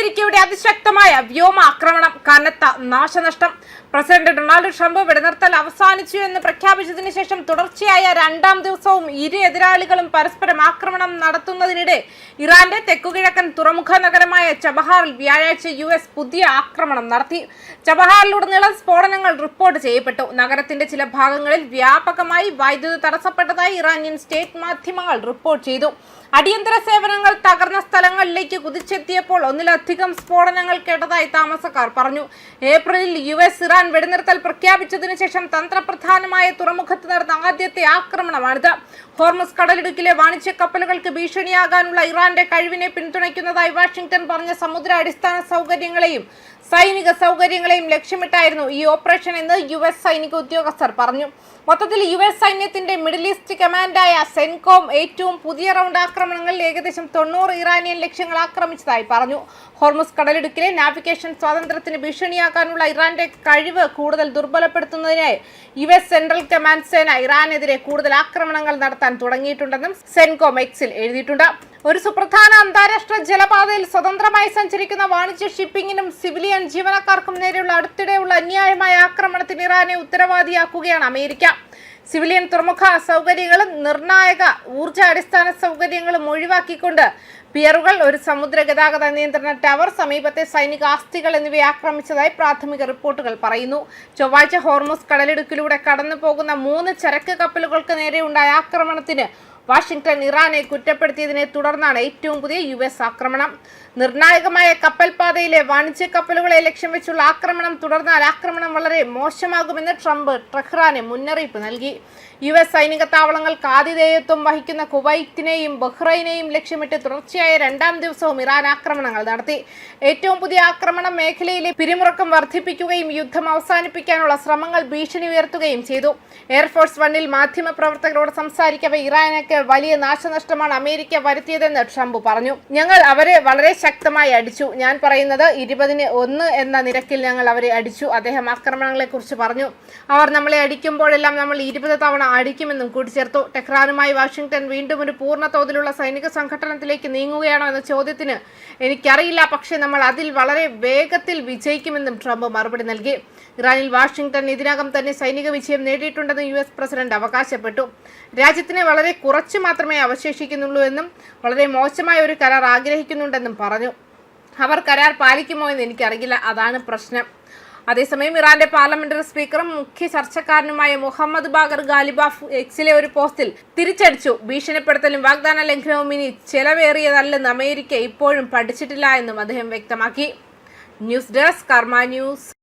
അമേരിക്കയുടെ അതിശക്തമായ വ്യോമാക്രമണം, കനത്ത നാശനഷ്ടം. പ്രസിഡന്റ് ഡൊണാൾഡ് ട്രംപ് വെടിനിർത്തൽ അവസാനിച്ചു എന്ന് പ്രഖ്യാപിച്ചതിനു ശേഷം തുടർച്ചയായ രണ്ടാം ദിവസവും ഇരു എതിരാളികളും പരസ്പരം ആക്രമണം നടത്തുന്നതിനിടെ ഇറാന്റെ തെക്കുകിഴക്കൻ തുറമുഖ നഗരമായ ചബഹാറിൽ വ്യാഴാഴ്ച US പുതിയ ആക്രമണം നടത്തി. ചബഹാറിലുടനീളം സ്ഫോടനങ്ങൾ റിപ്പോർട്ട് ചെയ്യപ്പെട്ടു. നഗരത്തിന്റെ ചില ഭാഗങ്ങളിൽ വ്യാപകമായി വൈദ്യുതി തടസ്സപ്പെട്ടതായി ഇറാനിയൻ സ്റ്റേറ്റ് മാധ്യമങ്ങൾ റിപ്പോർട്ട് ചെയ്തു. അടിയന്തര സേവനങ്ങൾ തകർന്ന സ്ഥലങ്ങളിലേക്ക് കുതിച്ചെത്തിയപ്പോൾ ഒന്നിലധികം സ്ഫോടനങ്ങൾ കേട്ടതായി താമസക്കാർ പറഞ്ഞു. ഏപ്രിലിൽ US ഇറാൻ വെടിനിർത്തൽ പ്രഖ്യാപിച്ചതിനു ശേഷം തന്ത്രപ്രധാനമായ തുറമുഖത്ത് നടന്ന ആദ്യത്തെ ആക്രമണമാണിത്. ഹോർമുസ് കടലിടുക്കിലെ വാണിജ്യ കപ്പലുകൾക്ക് ഭീഷണിയാകാനുള്ള ഇറാന്റെ കഴിവിനെ പിന്തുണയ്ക്കുന്നതായി വാഷിംഗ്ടൺ പറഞ്ഞ സമുദ്ര അടിസ്ഥാന സൗകര്യങ്ങളെയും സൈനിക സൗകര്യങ്ങളെയും ലക്ഷ്യമിട്ടായിരുന്നു ഈ ഓപ്പറേഷൻ എന്ന് US സൈനിക ഉദ്യോഗസ്ഥർ പറഞ്ഞു. മൊത്തത്തിൽ US സൈന്യത്തിന്റെ മിഡിൽ ഈസ്റ്റ് കമാൻഡായ സെൻകോം ഏറ്റവും പുതിയ റൗണ്ട് ആക്രമണങ്ങളിൽ ഏകദേശം 90 ഇറാനിയൻ ലക്ഷ്യങ്ങൾ ആക്രമിച്ചതായി പറഞ്ഞു. ഹോർമുസ് കടലിടുക്കിലെ നാവിഗേഷൻ സ്വാതന്ത്ര്യത്തിന് ഭീഷണിയാക്കാനുള്ള ഇറാന്റെ കഴിവ് കൂടുതൽ ദുർബലപ്പെടുത്തുന്നതിനായി US സെൻട്രൽ കമാൻഡ് സേന ഇറാനെതിരെ കൂടുതൽ ആക്രമണങ്ങൾ നടത്താൻ തുടങ്ങിയിട്ടുണ്ടെന്നും സെൻകോം എക്സിൽ എഴുതിയിട്ടുണ്ട്. ഒരു സുപ്രധാന അന്താരാഷ്ട്ര ജലപാതയിൽ സ്വതന്ത്രമായി സഞ്ചരിക്കുന്ന വാണിജ്യ ഷിപ്പിംഗിനും സിവിലിയൻ ജീവനക്കാർക്കും നേരെയുള്ള അടുത്തിടെയുള്ള അന്യായമായ ആക്രമണത്തിന് ഇറാനെ ഉത്തരവാദിയാക്കുകയാണ് അമേരിക്ക. സിവിലിയൻ തുറമുഖ സൗകര്യങ്ങളും നിർണായക ഊർജ അടിസ്ഥാന സൗകര്യങ്ങളും ഒഴിവാക്കിക്കൊണ്ട് പിയറുകൾ, ഒരു സമുദ്ര ഗതാഗത നിയന്ത്രണ ടവർ, സമീപത്തെ സൈനിക ആസ്തികൾ എന്നിവയെ ആക്രമിച്ചതായി പ്രാഥമിക റിപ്പോർട്ടുകൾ പറയുന്നു. ചൊവ്വാഴ്ച ഹോർമുസ് കടലിടുക്കിലൂടെ കടന്നു പോകുന്ന 3 ചരക്ക് കപ്പലുകൾക്ക് നേരെയുണ്ടായ ആക്രമണത്തിന് വാഷിംഗ്ടൺ ഇറാനെ കുറ്റപ്പെടുത്തിയതിനെ തുടർന്നാണ് ഏറ്റവും പുതിയ US ആക്രമണം. നിർണായകമായ കപ്പൽപാതയിലെ വാണിജ്യ കപ്പലുകളെ ലക്ഷ്യം വെച്ചുള്ള ആക്രമണം തുടർന്നാൽ ആക്രമണം വളരെ മോശമാകുമെന്ന് ട്രംപ് ടെഹ്റാന് മുന്നറിയിപ്പ് നൽകി. US സൈനിക താവളങ്ങൾക്ക് ആതിഥേയത്വം വഹിക്കുന്ന കുവൈറ്റിനെയും ബഹ്റൈനെയും ലക്ഷ്യമിട്ട് തുടർച്ചയായ രണ്ടാം ദിവസവും ഇറാൻ ആക്രമണങ്ങൾ നടത്തി. ഏറ്റവും പുതിയ ആക്രമണം മേഖലയിലെ പിരിമുറുക്കം വർദ്ധിപ്പിക്കുകയും യുദ്ധം അവസാനിപ്പിക്കാനുള്ള ശ്രമങ്ങൾ ഭീഷണി ഉയർത്തുകയും ചെയ്തു. എയർഫോഴ്സ് വണ്ണിൽ മാധ്യമപ്രവർത്തകരോട് സംസാരിക്കവേ ഇറാനൊക്കെ വലിയ നാശനഷ്ടമാണ് അമേരിക്ക വരുത്തിയതെന്ന് ട്രംപ് പറഞ്ഞു. ഞങ്ങൾ അവരെ വളരെ ശക്തമായി അടിച്ചു. ഞാൻ പറയുന്നത് 20-1 എന്ന നിരക്കിൽ ഞങ്ങൾ അവരെ അടിച്ചു. അദ്ദേഹം ആക്രമണങ്ങളെ കുറിച്ച് പറഞ്ഞു. അവർ നമ്മളെ അടിക്കുമ്പോഴെല്ലാം നമ്മൾ 20 തവണ അടിക്കുമെന്നും കൂട്ടിച്ചേർത്തു. ടെഹ്റാനുമായി വാഷിംഗ്ടൺ വീണ്ടും ഒരു പൂർണ്ണ തോതിലുള്ള സൈനിക സംഘടനത്തിലേക്ക് നീങ്ങുകയാണോ എന്ന ചോദ്യത്തിന് എനിക്കറിയില്ല, പക്ഷേ നമ്മൾ അതിൽ വളരെ വേഗത്തിൽ വിജയിക്കുമെന്നും ട്രംപ് മറുപടി നൽകി. ഇറാനിൽ വാഷിംഗ്ടൺ ഇതിനകം തന്നെ സൈനിക വിജയം നേടിയിട്ടുണ്ടെന്ന് US പ്രസിഡന്റ് അവകാശപ്പെട്ടു. രാജ്യത്തിന് വളരെ കുറച്ച് മാത്രമേ അവശേഷിക്കുന്നുള്ളൂ എന്നും വളരെ മോശമായ ഒരു കരാർ ആഗ്രഹിക്കുന്നുണ്ടെന്നും പറഞ്ഞു. അവർ കരാർ പാലിക്കുമോ എന്ന് എനിക്കറിയില്ല, അതാണ് പ്രശ്നം. അതേസമയം ഇറാന്റെ പാർലമെന്ററി സ്പീക്കറും മുഖ്യ ചർച്ചക്കാരനുമായ മുഹമ്മദ് ബാഗർ ഗാലിബാഫ് എക്സിലെ ഒരു പോസ്റ്റിൽ തിരിച്ചടിച്ചു. ഭീഷണിപ്പെടുത്തലും വാഗ്ദാന ലംഘനവും ഇനി ചെലവേറിയതല്ലെന്ന് അമേരിക്ക ഇപ്പോഴും പഠിച്ചിട്ടില്ല എന്നും അദ്ദേഹം വ്യക്തമാക്കി. ന്യൂസ് ഡെസ്ക് കർമ്മ ന്യൂസ്.